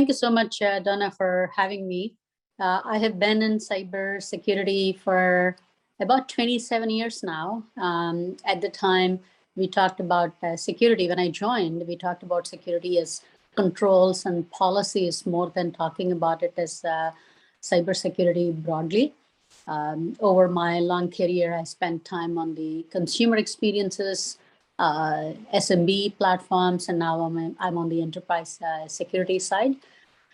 Thank you so much, Donna, for having me. I have been in cybersecurity for about 27 years now. At the time, we talked about security. When I joined, we talked about security as controls and policies more than talking about it as cybersecurity broadly. Over my long career, I spent time on the consumer experiences, SMB platforms, and now I'm on the enterprise security side.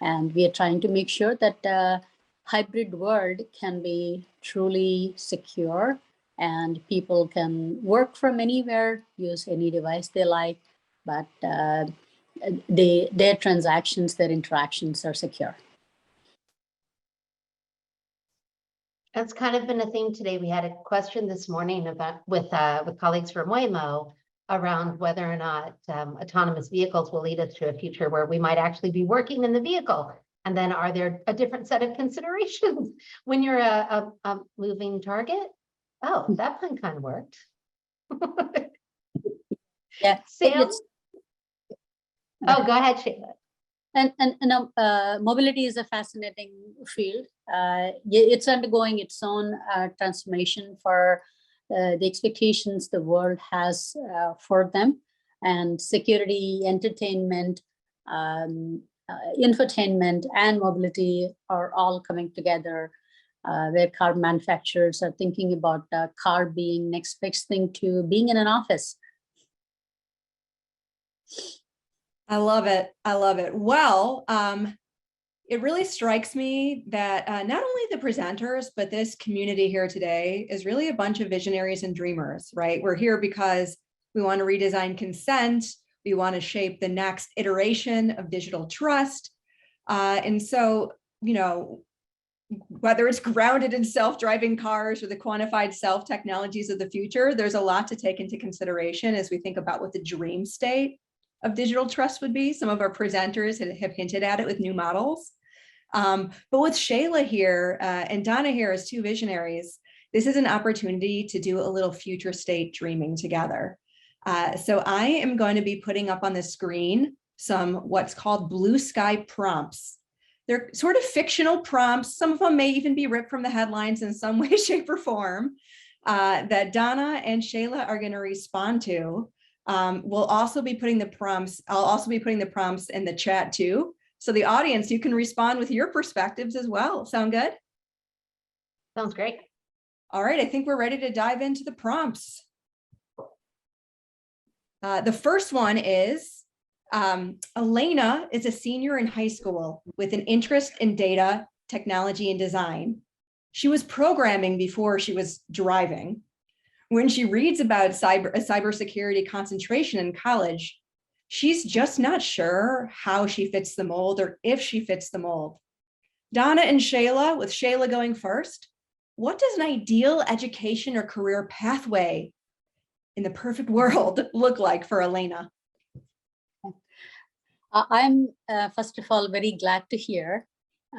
And we are trying to make sure that hybrid world can be truly secure and people can work from anywhere, use any device they like, but their transactions, their interactions are secure. That's kind of been a theme today. We had a question this morning about with colleagues from Waymo around whether or not autonomous vehicles will lead us to a future where we might actually be working in the vehicle. And then are there a different set of considerations when you're a moving target? Oh, that plan kind of worked. Yeah. Sam? Oh, go ahead, Shayla. And mobility is a fascinating field. It's undergoing its own transformation for the expectations the world has for them, and security, entertainment, infotainment, and mobility are all coming together, where car manufacturers are thinking about car being next best thing to being in an office. I love it. I love it. Well, it really strikes me that not only the presenters, but this community here today is really a bunch of visionaries and dreamers, right? We're here because we want to redesign consent. We want to shape the next iteration of digital trust. And so, you know, whether it's grounded in self-driving cars or the quantified self technologies of the future, there's a lot to take into consideration as we think about what the dream state of digital trust would be. Some of our presenters have hinted at it with new models. But with Shayla here and Donna here as two visionaries, this is an opportunity to do a little future state dreaming together. So I am going to be putting up on the screen some what's called blue sky prompts. They're sort of fictional prompts. Some of them may even be ripped from the headlines in some way, shape, or form that Donna and Shayla are going to respond to. We'll also be putting the prompts. I'll also be putting the prompts in the chat too. So the audience, you can respond with your perspectives as well. Sound good? Sounds great. All right, I think we're ready to dive into the prompts. The first one is, Elena is a senior in high school with an interest in data, technology, and design. She was programming before she was driving. When she reads about cybersecurity concentration in college, she's just not sure how she fits the mold or if she fits the mold. Donna and Shayla, with Shayla going first, what does an ideal education or career pathway in the perfect world look like for Elena? I'm, first of all, very glad to hear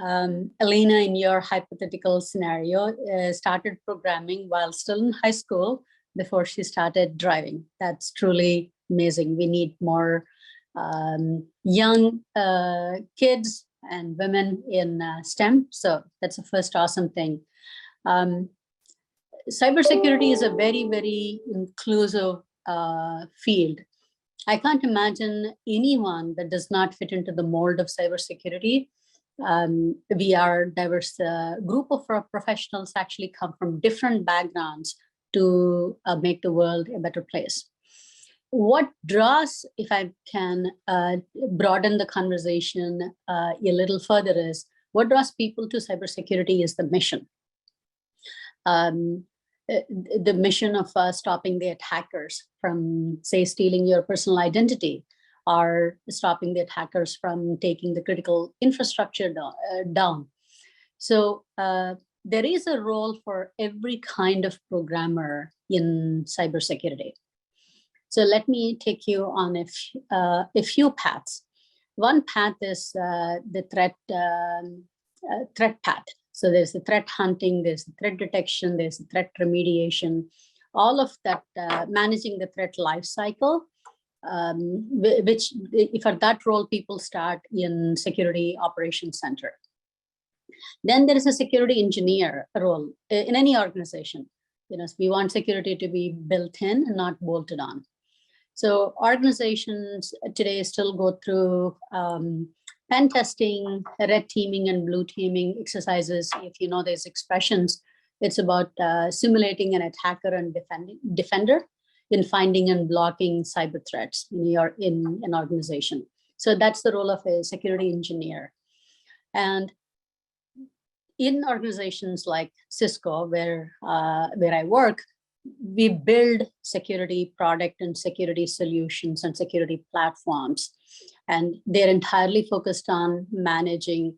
Elena, in your hypothetical scenario, started programming while still in high school before she started driving. That's truly amazing. We need more young kids and women in STEM. So that's the first awesome thing. Cybersecurity is a very, very inclusive field. I can't imagine anyone that does not fit into the mold of cybersecurity. We are a diverse group of professionals actually come from different backgrounds to make the world a better place. What draws, if I can broaden the conversation a little further, is what draws people to cybersecurity is the mission. The mission of stopping the attackers from, say, stealing your personal identity, or stopping the attackers from taking the critical infrastructure down. So there is a role for every kind of programmer in cybersecurity. So let me take you on a few paths. One path is the threat path. So there's the threat hunting, there's the threat detection, there's the threat remediation, all of that, managing the threat life cycle which for that role, people start in security operations center. Then there is a security engineer role in any organization. We want security to be built in and not bolted on. So organizations today still go through pen testing, red teaming and blue teaming exercises. If you know these expressions, it's about simulating an attacker and defender in finding and blocking cyber threats in an organization. So that's the role of a security engineer. And in organizations like Cisco, where I work, we build security product and security solutions and security platforms, and they're entirely focused on managing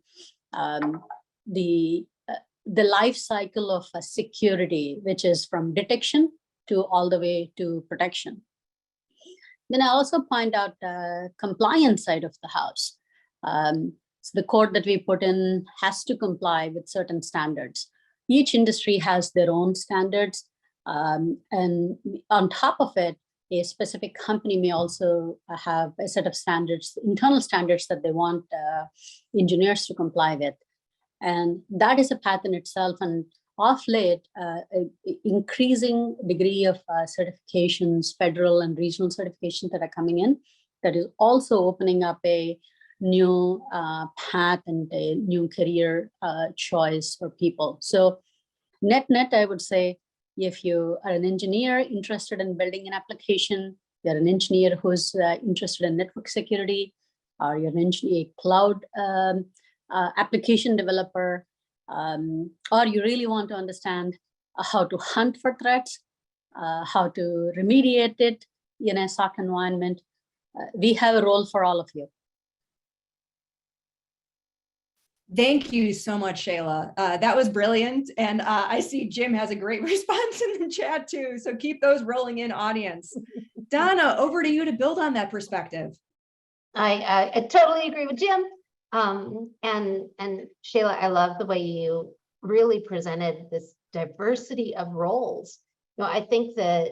the life cycle of security, which is from detection to all the way to protection. Then I also point out the compliance side of the house. So the code that we put in has to comply with certain standards. Each industry has their own standards. And on top of it, a specific company may also have a set of standards, internal standards that they want engineers to comply with. And that is a path in itself. And of late, increasing degree of certifications, federal and regional certifications that are coming in, that is also opening up a new path and a new career choice for people. So net, I would say, if you are an engineer interested in building an application, you're an engineer who's interested in network security, or you're an engineer, cloud application developer, or you really want to understand how to hunt for threats, how to remediate it in a SOC environment, we have a role for all of you. Thank you so much, Shayla. That was brilliant. And I see Jim has a great response in the chat too. So keep those rolling in, audience. Donna, over to you to build on that perspective. I totally agree with Jim. And Shayla, I love the way you really presented this diversity of roles. I think that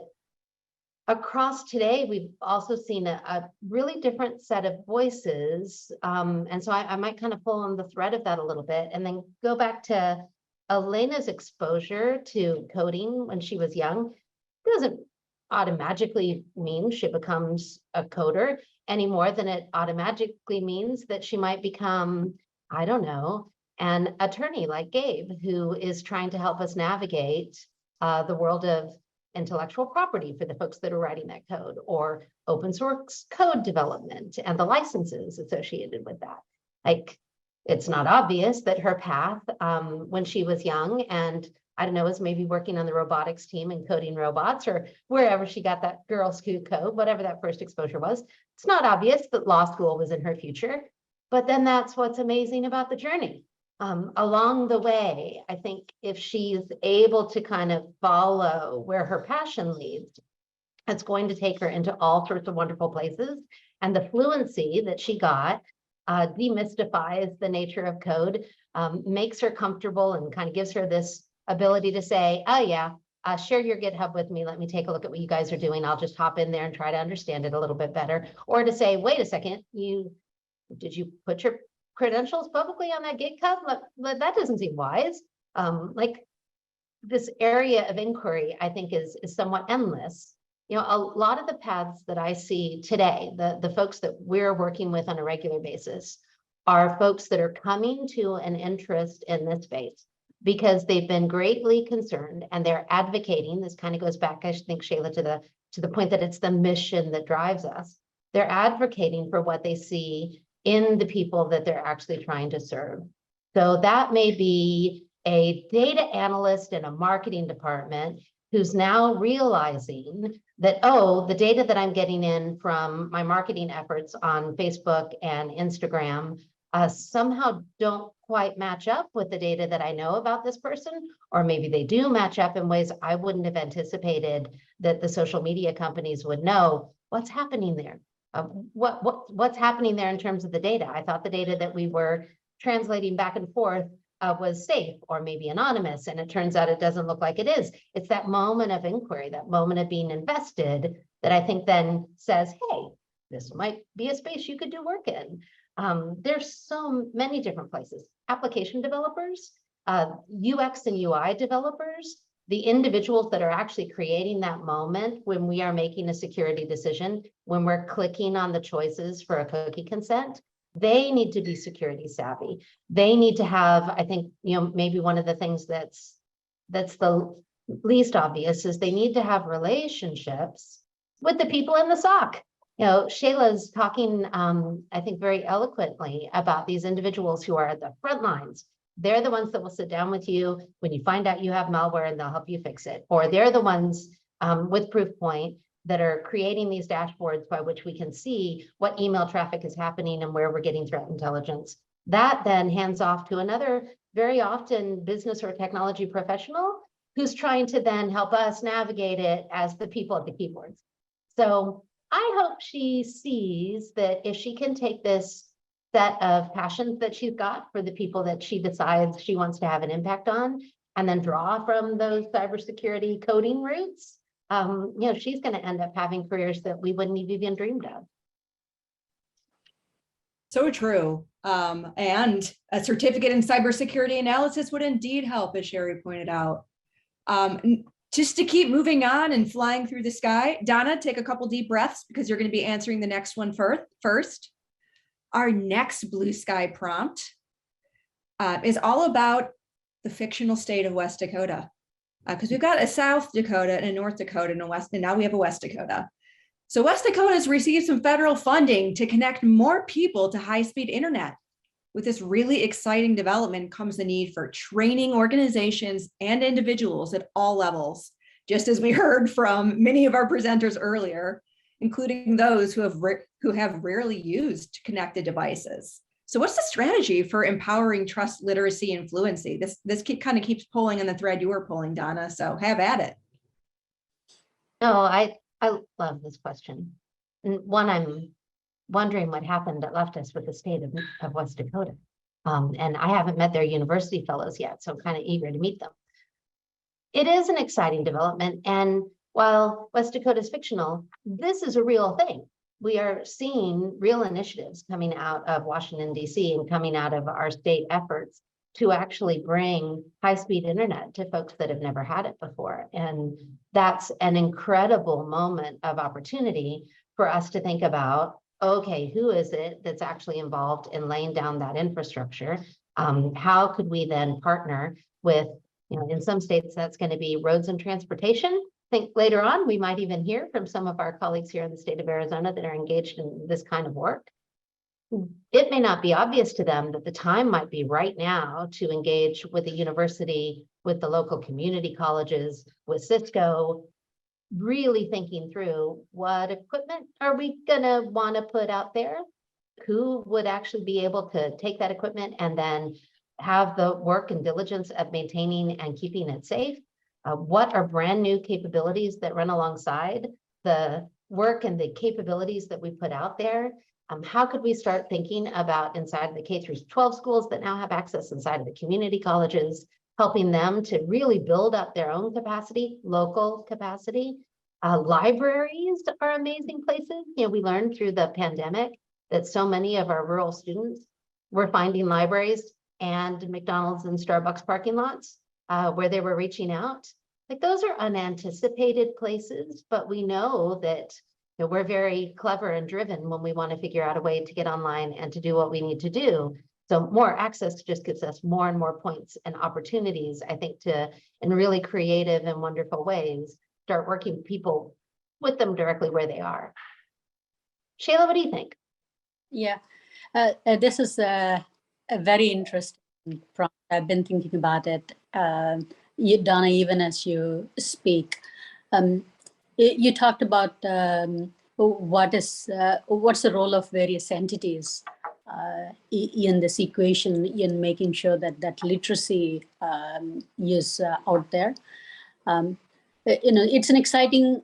across today, we've also seen a really different set of voices. And so I might kind of pull on the thread of that a little bit and then go back to Elena's exposure to coding when she was young. It doesn't automatically mean she becomes a coder any more than it automatically means that she might become, I don't know, an attorney like Gabe, who is trying to help us navigate the world of intellectual property for the folks that are writing that code, or open source code development and the licenses associated with that. Like, it's not obvious that her path when she was young and I don't know, was maybe working on the robotics team and coding robots, or wherever she got that Girl Scout code, whatever that first exposure was. It's not obvious that law school was in her future, but then that's what's amazing about the journey. Along the way, I think if she's able to kind of follow where her passion leads, it's going to take her into all sorts of wonderful places. And the fluency that she got demystifies the nature of code, makes her comfortable and kind of gives her this ability to say, oh yeah, share your GitHub with me. Let me take a look at what you guys are doing. I'll just hop in there and try to understand it a little bit better. Or to say, wait a second, did you put your credentials publicly on that GitHub? That doesn't seem wise. Like, this area of inquiry, I think, is somewhat endless. A lot of the paths that I see today, the folks that we're working with on a regular basis, are folks that are coming to an interest in this space because they've been greatly concerned and they're advocating. This kind of goes back, I think, Shayla, to the point that it's the mission that drives us. They're advocating for what they see in the people that they're actually trying to serve. So that may be a data analyst in a marketing department who's now realizing that, oh, the data that I'm getting in from my marketing efforts on Facebook and Instagram somehow don't quite match up with the data that I know about this person, or maybe they do match up in ways I wouldn't have anticipated that the social media companies would know. What's happening there? What's happening there in terms of the data? I thought the data that we were translating back and forth was safe or maybe anonymous, and it turns out it doesn't look like it is. It's that moment of inquiry, that moment of being invested, that I think then says, hey, This might be a space you could do work in. There's so many different places. Application developers, UX and UI developers, the individuals that are actually creating that moment when we are making a security decision, when we're clicking on the choices for a cookie consent, they need to be security savvy. They need to have, I think, maybe one of the things that's the least obvious is they need to have relationships with the people in the SOC. Shayla's talking, I think, very eloquently about these individuals who are at the front lines. They're the ones that will sit down with you when you find out you have malware and they'll help you fix it. Or they're the ones with Proofpoint that are creating these dashboards by which we can see what email traffic is happening and where we're getting threat intelligence. That then hands off to another, very often business or technology professional who's trying to then help us navigate it as the people at the keyboards. So I hope she sees that if she can take this set of passions that she's got for the people that she decides she wants to have an impact on, and then draw from those cybersecurity coding roots, she's going to end up having careers that we wouldn't have even dreamed of. So true. And a certificate in cybersecurity analysis would indeed help, as Sherry pointed out. Just to keep moving on and flying through the sky, Donna, take a couple deep breaths because you're going to be answering the next one first. Our next blue sky prompt is all about the fictional state of West Dakota, because we've got a South Dakota and a North Dakota and a West, and now we have a West Dakota. So West Dakota has received some federal funding to connect more people to high-speed internet. With this really exciting development comes the need for training organizations and individuals at all levels, just as we heard from many of our presenters earlier, including those who have rarely used connected devices. So what's the strategy for empowering trust, literacy, and fluency? This kind of keeps pulling on the thread you were pulling, Donna, so have at it. No, I love this question. And one, I'm wondering what happened that left us with the state of West Dakota. And I haven't met their university fellows yet, so I'm kind of eager to meet them. It is an exciting development. And while West Dakota is fictional, this is a real thing. We are seeing real initiatives coming out of Washington, D.C. and coming out of our state efforts to actually bring high-speed internet to folks that have never had it before. And that's an incredible moment of opportunity for us to think about, okay, who is it that's actually involved in laying down that infrastructure? How could we then partner with, in some states, that's going to be roads and transportation. I think later on, we might even hear from some of our colleagues here in the state of Arizona that are engaged in this kind of work. It may not be obvious to them that the time might be right now to engage with the university, with the local community colleges, with Cisco, really thinking through what equipment are we gonna want to put out there? Who would actually be able to take that equipment and then have the work and diligence of maintaining and keeping it safe? What are brand new capabilities that run alongside the work and the capabilities that we put out there? How could we start thinking about inside the K-12 schools that now have access inside of the community colleges, helping them to really build up their own capacity, local capacity? Libraries are amazing places. We learned through the pandemic that so many of our rural students were finding libraries and McDonald's and Starbucks parking lots where they were reaching out. Like, those are unanticipated places, but we know that we're very clever and driven when we want to figure out a way to get online and to do what we need to do. So more access just gives us more and more points and opportunities, I think, to, in really creative and wonderful ways, start working people with them directly where they are. Shayla, what do you think? Yeah, this is a very interesting prompt. I've been thinking about it, Donna, even as you speak. You talked about what's the role of various entities in this equation, in making sure that literacy is out there. It's an exciting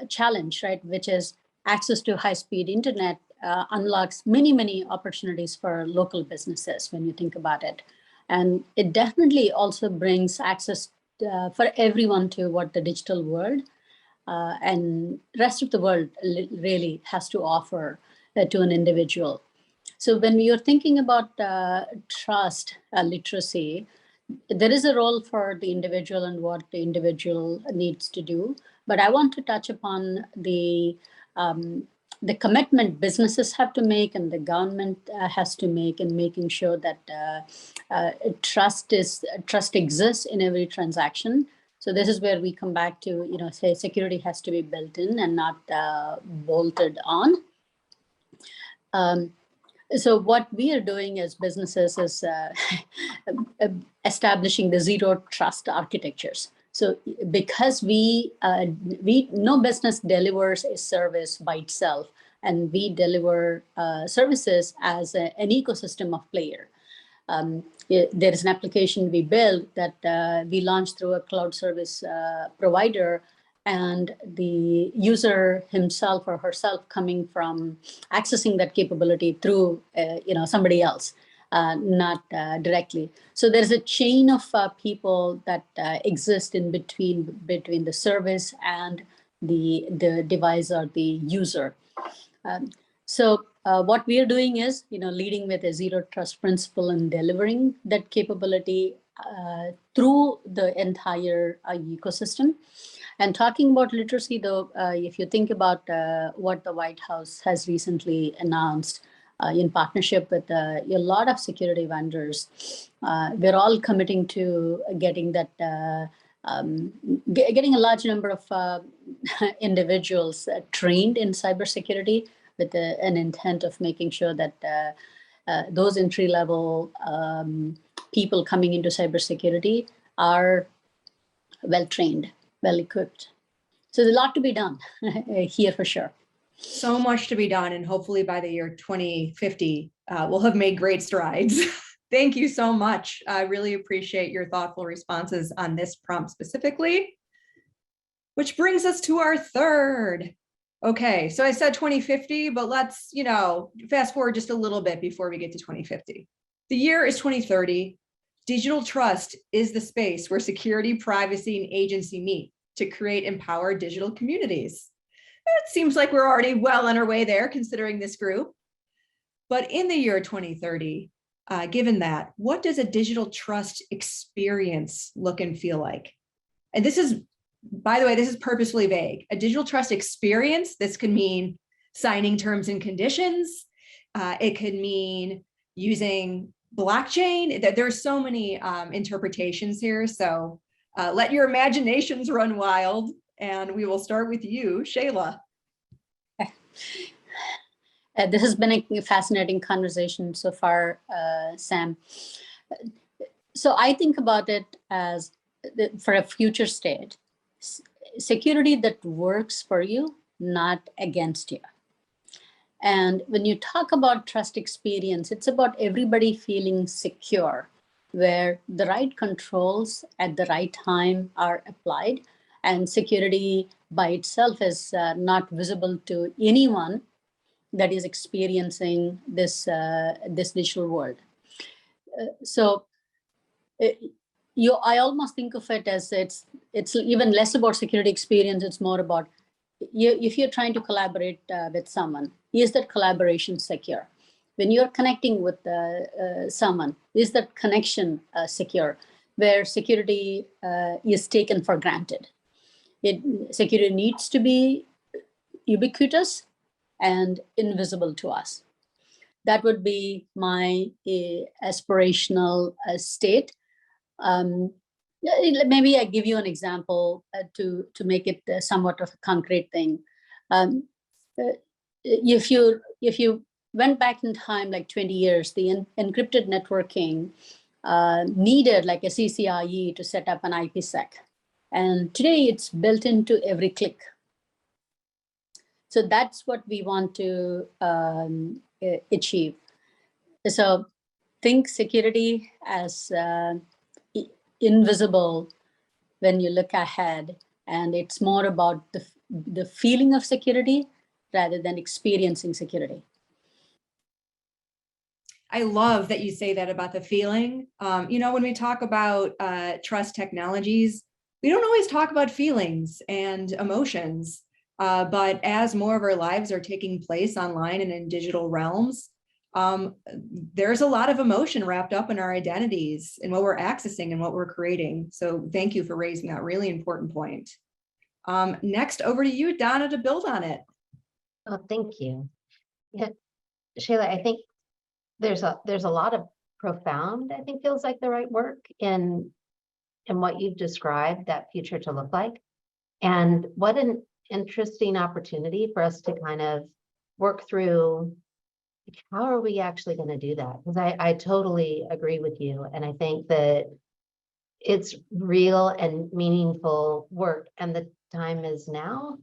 challenge, right? Which is access to high-speed internet unlocks many opportunities for local businesses when you think about it. And it definitely also brings access for everyone to the digital world. and rest of the world really has to offer to an individual. So when you're thinking about trust literacy, there is a role for the individual and what the individual needs to do. But I want to touch upon the commitment businesses have to make and the government has to make in making sure that trust exists in every transaction. So this is where we come back to, say security has to be built in and not bolted on. So what we are doing as businesses is establishing the zero trust architectures. So because we no business delivers a service by itself, and we deliver services as an ecosystem of player. There is an application we built that we launched through a cloud service provider, and the user himself or herself coming from accessing that capability through somebody else, not directly. So there's a chain of people that exist in between the service and the device or the user. So what we are doing is, leading with a zero trust principle and delivering that capability through the entire ecosystem. And talking about literacy, though, if you think about what the White House has recently announced in partnership with a lot of security vendors, we're all committing to getting that, getting a large number of individuals trained in cybersecurity with an intent of making sure that those entry-level people coming into cybersecurity are well-trained, well-equipped. So there's a lot to be done here for sure. So much to be done. And hopefully by the year 2050, we'll have made great strides. Thank you so much. I really appreciate your thoughtful responses on this prompt specifically, which brings us to our third. Okay, so I said 2050, but let's, fast forward just a little bit before we get to 2050. The year is 2030. Digital trust is the space where security, privacy, and agency meet to create empowered digital communities. It seems like we're already well on our way there, considering this group. But in the year 2030, given that, what does a digital trust experience look and feel like? And this is, by the way, this is purposefully vague. A digital trust experience, this could mean signing terms and conditions. It could mean using blockchain. There's so many interpretations here. So let your imaginations run wild. And we will start with you, Shayla. This has been a fascinating conversation so far, Sam. So I think about it as for a future state, security that works for you, not against you. And when you talk about trust experience, it's about everybody feeling secure, where the right controls at the right time are applied, and security by itself is not visible to anyone that is experiencing this digital world. I almost think of it as it's even less about security experience. It's more about if you're trying to collaborate with someone, is that collaboration secure? When you're connecting with someone, is that connection secure? Where security is taken for granted. Security needs to be ubiquitous and invisible to us. That would be my aspirational state. Maybe I give you an example to make it somewhat of a concrete thing. If you went back in time like 20 years, the encrypted networking needed like a CCIE to set up an IPsec. And today it's built into every click. So that's what we want to achieve. So think security as invisible when you look ahead, and it's more about the feeling of security rather than experiencing security. I love that you say that about the feeling. When we talk about trust technologies, we don't always talk about feelings and emotions, but as more of our lives are taking place online and in digital realms, there's a lot of emotion wrapped up in our identities and what we're accessing and what we're creating. So thank you for raising that really important point. Next, over to you, Donna, to build on it. Oh, thank you. Yeah, Shayla, I think there's a lot of profound, I think feels like the right work in what you've described that future to look like. And what an interesting opportunity for us to kind of work through how are we actually going to do that? Because I totally agree with you. And I think that it's real and meaningful work. And the time is now.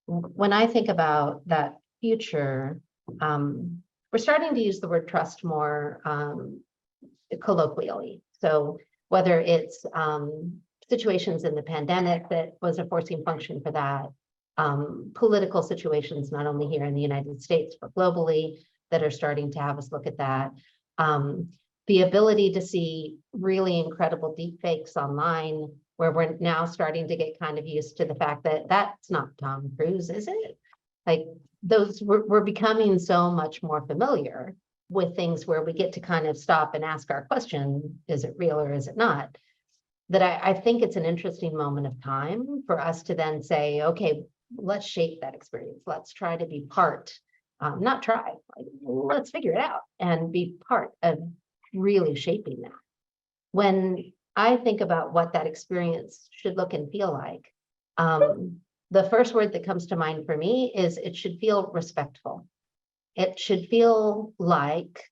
When I think about that future, we're starting to use the word trust more colloquially. So whether it's situations in the pandemic that was a forcing function for that, political situations, not only here in the United States, but globally, that are starting to have us look at that. The ability to see really incredible deep fakes online, where we're now starting to get kind of used to the fact that that's not Tom Cruise, is it? Like those, we're becoming so much more familiar with things where we get to kind of stop and ask our question, is it real or is it not? That I think it's an interesting moment of time for us to then say, okay, let's shape that experience. Let's try to be part, not try, like, let's figure it out and be part of really shaping that. When I think about what that experience should look and feel like, the first word that comes to mind for me is it should feel respectful. It should feel like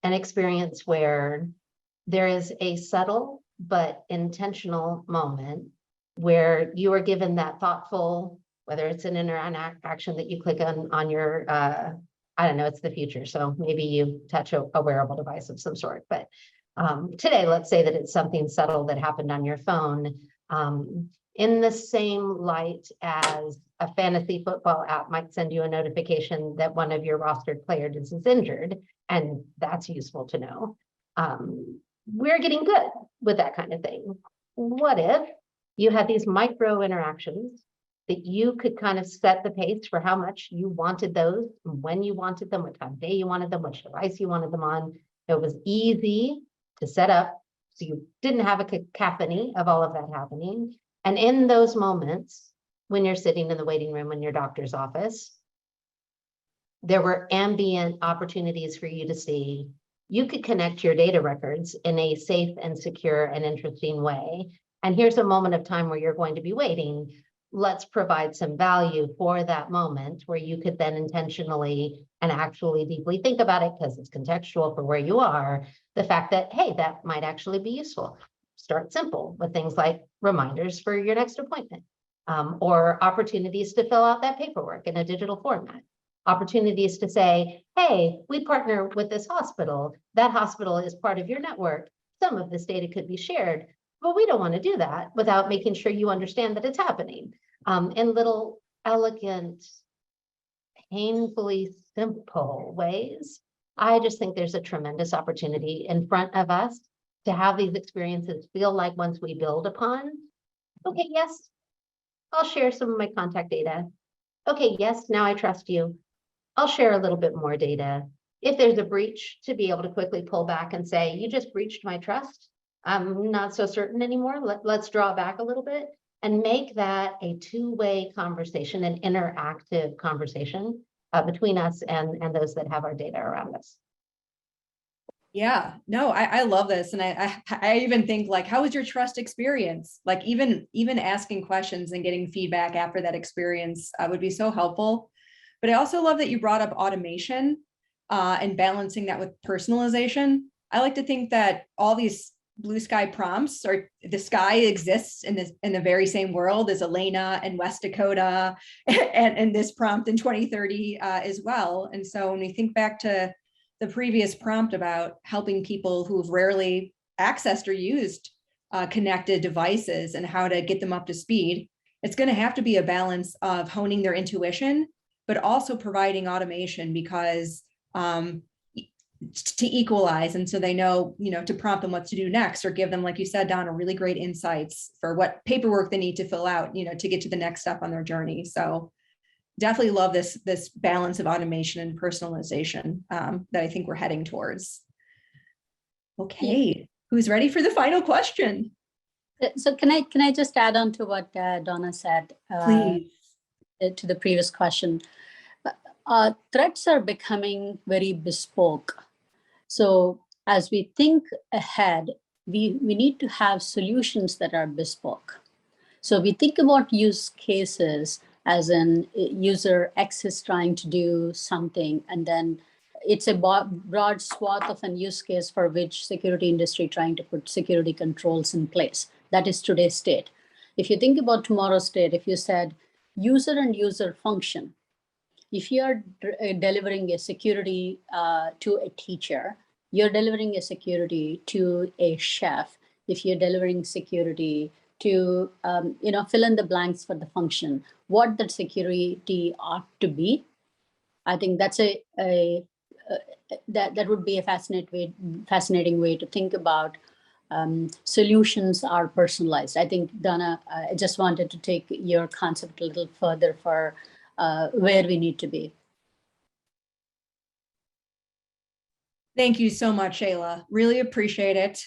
an experience where there is a subtle but intentional moment where you are given that thoughtful, whether it's an interaction that you click on your, I don't know, it's the future. So maybe you touch a wearable device of some sort, but today, let's say that it's something subtle that happened on your phone, in the same light as a fantasy football app might send you a notification that one of your rostered players is injured, and that's useful to know. We're getting good with that kind of thing. What if you had these micro interactions that you could kind of set the pace for how much you wanted those, when you wanted them, what time of day you wanted them, which device you wanted them on? It was easy to set up so you didn't have a cacophony of all of that happening. And in those moments, when you're sitting in the waiting room in your doctor's office, there were ambient opportunities for you to see. You could connect your data records in a safe and secure and interesting way. And here's a moment of time where you're going to be waiting. Let's provide some value for that moment where you could then intentionally and actually deeply think about it, because it's contextual for where you are. The fact that, hey, that might actually be useful. Start simple with things like reminders for your next appointment, or opportunities to fill out that paperwork in a digital format. Opportunities to say, hey, we partner with this hospital. That hospital is part of your network. Some of this data could be shared, but we don't want to do that without making sure you understand that it's happening. In little elegant, painfully simple ways. I just think there's a tremendous opportunity in front of us to have these experiences feel like ones we build upon. Okay, yes, I'll share some of my contact data. Okay, yes, now I trust you. I'll share a little bit more data. If there's a breach, to be able to quickly pull back and say, you just breached my trust. I'm not so certain anymore. Let's draw back a little bit and make that a two-way conversation, an interactive conversation between us and those that have our data around us. Yeah, no, I love this. And I even think, like, how was your trust experience? Like even asking questions and getting feedback after that experience would be so helpful. But I also love that you brought up automation and balancing that with personalization. I like to think that all these blue sky prompts, or the sky exists in the very same world as Elena and West Dakota and this prompt in 2030 as well. And so when we think back to the previous prompt about helping people who've rarely accessed or used connected devices and how to get them up to speed, it's going to have to be a balance of honing their intuition, but also providing automation, because to equalize. And so they know, to prompt them what to do next, or give them, like you said, Donna, really great insights for what paperwork they need to fill out, to get to the next step on their journey. So definitely love this balance of automation and personalization that I think we're heading towards. Okay, who's ready for the final question? So can I just add on to what Donna said? Please. To the previous question. Threats are becoming very bespoke. So as we think ahead, we need to have solutions that are bespoke. So we think about use cases as in user X is trying to do something, and then it's a broad swath of an use case for which security industry trying to put security controls in place. That is today's state. If you think about tomorrow's state, if you said user and user function, if you are delivering a security to a teacher, you're delivering a security to a chef. If you're delivering security to, fill in the blanks for the function, what that security ought to be, I think that's that would be a fascinating way to think about. Solutions are personalized. I think, Donna, I just wanted to take your concept a little further for where we need to be. Thank you so much, Shayla. Really appreciate it.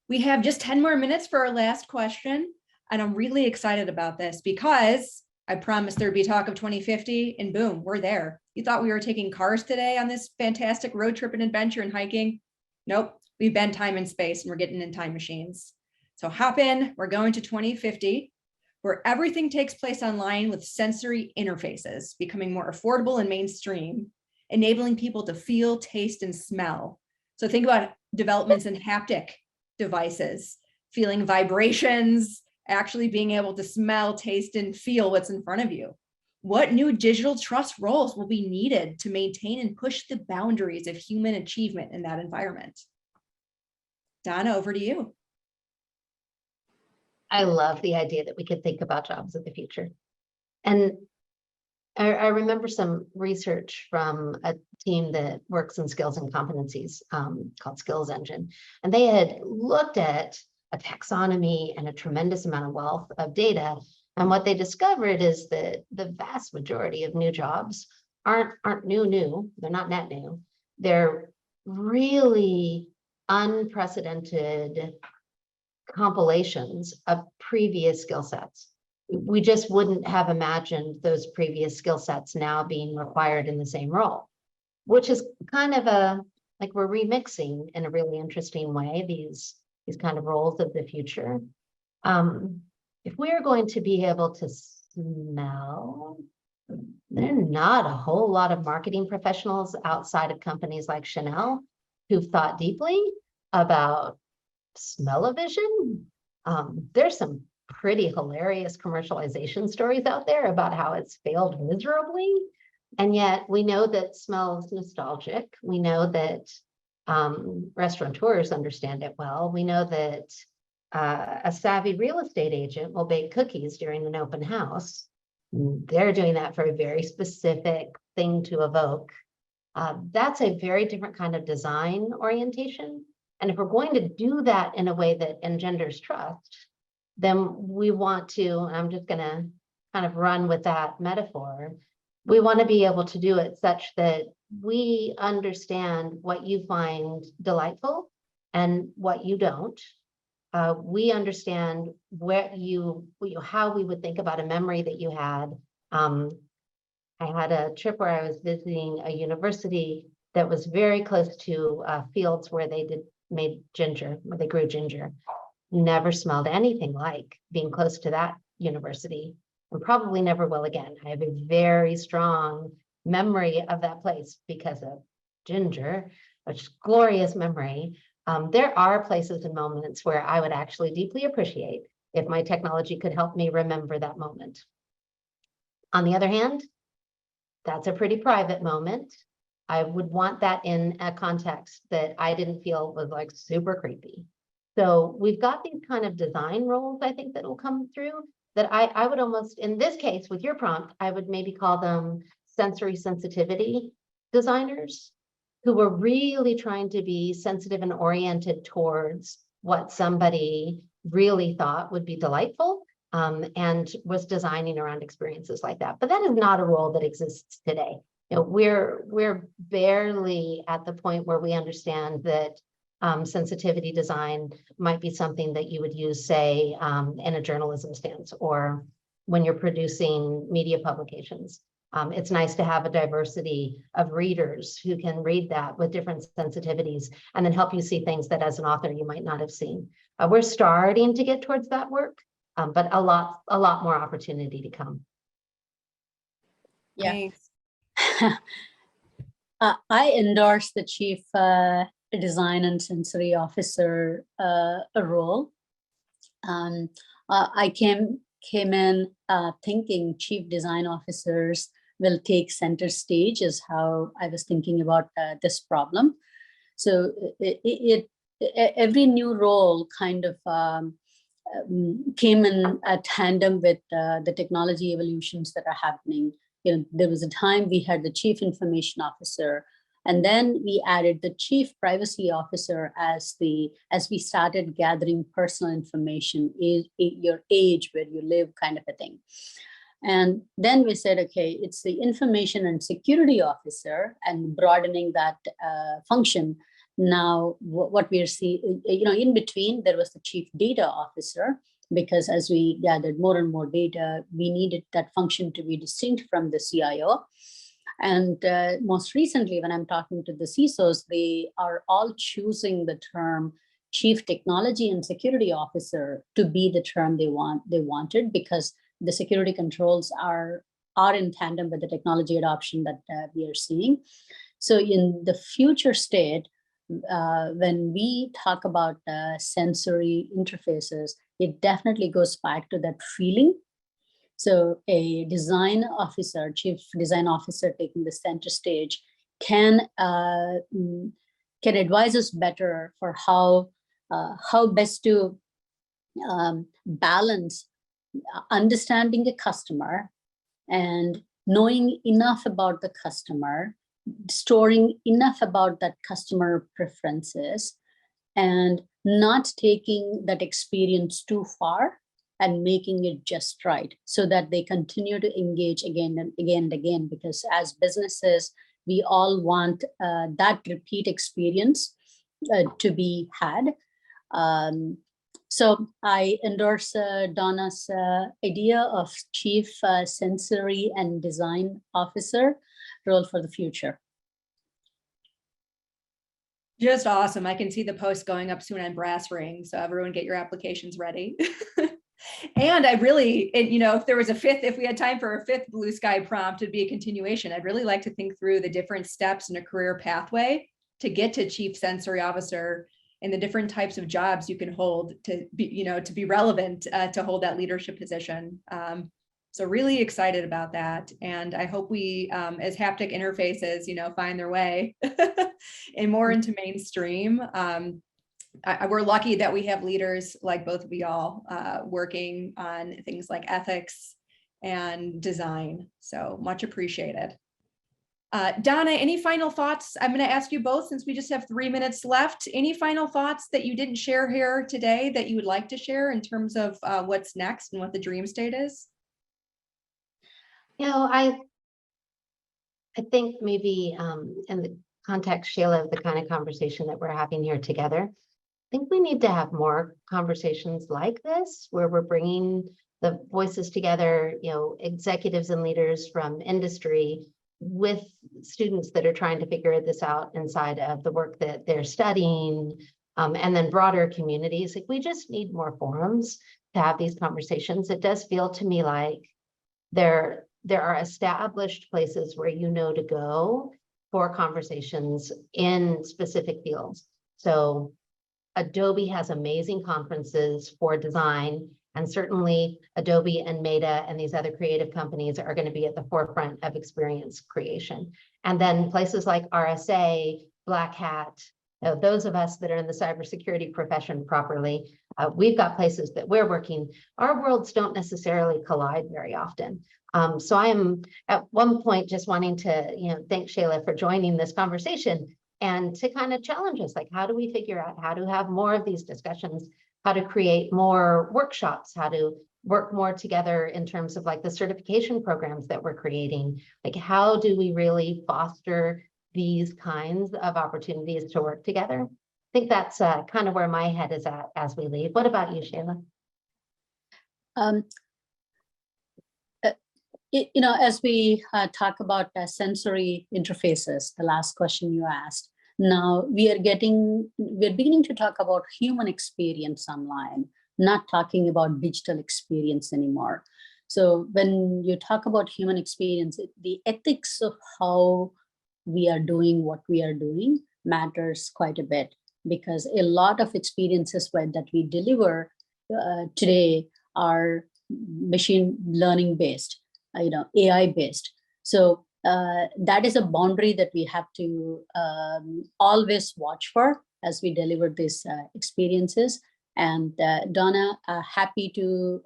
We have just 10 more minutes for our last question, and I'm really excited about this because I promised there'd be talk of 2050, and boom, we're there. You thought we were taking cars today on this fantastic road trip and adventure and hiking? Nope, we've been time and space, and we're getting in time machines. So hop in, we're going to 2050, where everything takes place online with sensory interfaces becoming more affordable and mainstream, enabling people to feel, taste, and smell. So think about developments in haptic devices, feeling vibrations, actually being able to smell, taste, and feel what's in front of you. What new digital trust roles will be needed to maintain and push the boundaries of human achievement in that environment? Donna, over to you. I love the idea that we could think about jobs of the future. And I remember some research from a team that works in skills and competencies called Skills Engine. And they had looked at a taxonomy and a tremendous amount of wealth of data. And what they discovered is that the vast majority of new jobs aren't new. They're not net new. They're really unprecedented compilations of previous skill sets. We just wouldn't have imagined those previous skill sets now being required in the same role, which is kind of like we're remixing in a really interesting way these kind of roles of the future. If we're going to be able to smell, there are not a whole lot of marketing professionals outside of companies like Chanel who've thought deeply about smell-o-vision. There's some pretty hilarious commercialization stories out there about how it's failed miserably. And yet we know that smell is nostalgic. We know that restaurateurs understand it well. We know that a savvy real estate agent will bake cookies during an open house. They're doing that for a very specific thing to evoke. That's a very different kind of design orientation. And if we're going to do that in a way that engenders trust, then we want to, and I'm just going to kind of run with that metaphor, we want to be able to do it such that we understand what you find delightful and what you don't. We understand how we would think about a memory that you had. I had a trip where I was visiting a university that was very close to fields where they made ginger, where they grew ginger. Never smelled anything like being close to that university, and probably never will again. I have a very strong memory of that place because of ginger, which is glorious memory. There are places and moments where I would actually deeply appreciate if my technology could help me remember that moment. On the other hand, that's a pretty private moment. I would want that in a context that I didn't feel was like super creepy. So we've got these kind of design roles, I think, that will come through that I would almost, in this case, with your prompt, I would maybe call them sensory sensitivity designers. who were really trying to be sensitive and oriented towards what somebody really thought would be delightful, and was designing around experiences like that. But that is not a role that exists today. You know, we're barely at the point where we understand that sensitivity design might be something that you would use, say, in a journalism stance or when you're producing media publications. It's nice to have a diversity of readers who can read that with different sensitivities and then help you see things that as an author you might not have seen. We're starting to get towards that work, but a lot more opportunity to come. Yeah. Thanks. I endorse the chief design and sensory officer role. I came in thinking chief design officers will take center stage is how I was thinking about this problem. So every new role kind of came in a tandem with the technology evolutions that are happening. You know, there was a time we had the chief information officer, and then we added the chief privacy officer as we started gathering personal information, your age, where you live, kind of a thing. And then we said, okay, it's the information and security officer, and broadening that function. Now, what we are seeing, you know, in between, there was the chief data officer, because as we gathered more and more data, we needed that function to be distinct from the CIO. And most recently, when I'm talking to the CISOs, they are all choosing the term chief technology and security officer to be the term they wanted, because the security controls are in tandem with the technology adoption that we are seeing. So in the future state, when we talk about sensory interfaces, it definitely goes back to that feeling. So a design officer, chief design officer taking the center stage can advise us better for how best to balance understanding a customer and knowing enough about the customer, storing enough about that customer preferences, and not taking that experience too far and making it just right, so that they continue to engage again and again and again. Because as businesses, we all want that repeat experience to be had. So I endorse Donna's idea of chief sensory and design officer role for the future. Just awesome. I can see the post going up soon on Brass Ring. So everyone get your applications ready. And I really, you know, if we had time for a fifth Blue Sky prompt, it'd be a continuation. I'd really like to think through the different steps in a career pathway to get to chief sensory officer and the different types of jobs you can hold to be, you know, to be relevant to hold that leadership position. So really excited about that. And I hope we, as haptic interfaces, you know, find their way and more into mainstream. We're lucky that we have leaders like both of y'all working on things like ethics and design. So much appreciated. Donna, any final thoughts? I'm going to ask you both, since we just have 3 minutes left. Any final thoughts that you didn't share here today that you would like to share in terms of what's next and what the dream state is? You know, I think maybe in the context, Sheila, of the kind of conversation that we're having here together, I think we need to have more conversations like this, where we're bringing the voices together, you know, executives and leaders from industry with students that are trying to figure this out inside of the work that they're studying, and then broader communities. Like, we just need more forums to have these conversations. It does feel to me like there are established places where you know to go for conversations in specific fields. So Adobe has amazing conferences for design, and certainly Adobe and Meta and these other creative companies are going to be at the forefront of experience creation. And then places like RSA, Black Hat, those of us that are in the cybersecurity profession properly, we've got places that we're working. Our worlds don't necessarily collide very often. So I am at one point just wanting to, you know, thank Sheila for joining this conversation and to kind of challenge us, like, how do we figure out how to have more of these discussions, how to create more workshops, how to work more together in terms of like the certification programs that we're creating. Like, how do we really foster these kinds of opportunities to work together? I think that's kind of where my head is at as we leave. What about you, Shayla? Um, as we talk about sensory interfaces, the last question you asked, now we're beginning to talk about human experience online, not talking about digital experience anymore. So when you talk about human experience, the ethics of how we are doing what we are doing matters quite a bit, because a lot of experiences that we deliver today are machine learning based, AI based. So that is a boundary that we have to always watch for as we deliver these experiences. And Donna, happy to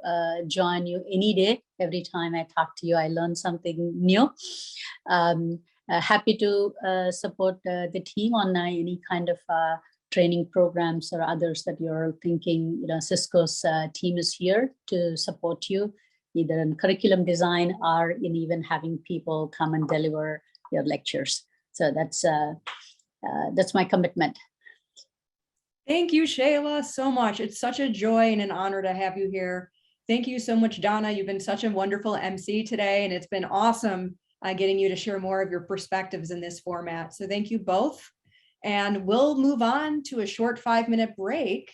join you any day. Every time I talk to you, I learn something new. Happy to support the team on any kind of training programs or others that you're thinking. Cisco's team is here to support you, either in curriculum design or in even having people come and deliver your lectures. So that's my commitment. Thank you, Shayla, so much. It's such a joy and an honor to have you here. Thank you so much, Donna. You've been such a wonderful MC today, and it's been awesome getting you to share more of your perspectives in this format. So thank you both. And we'll move on to a short 5-minute break.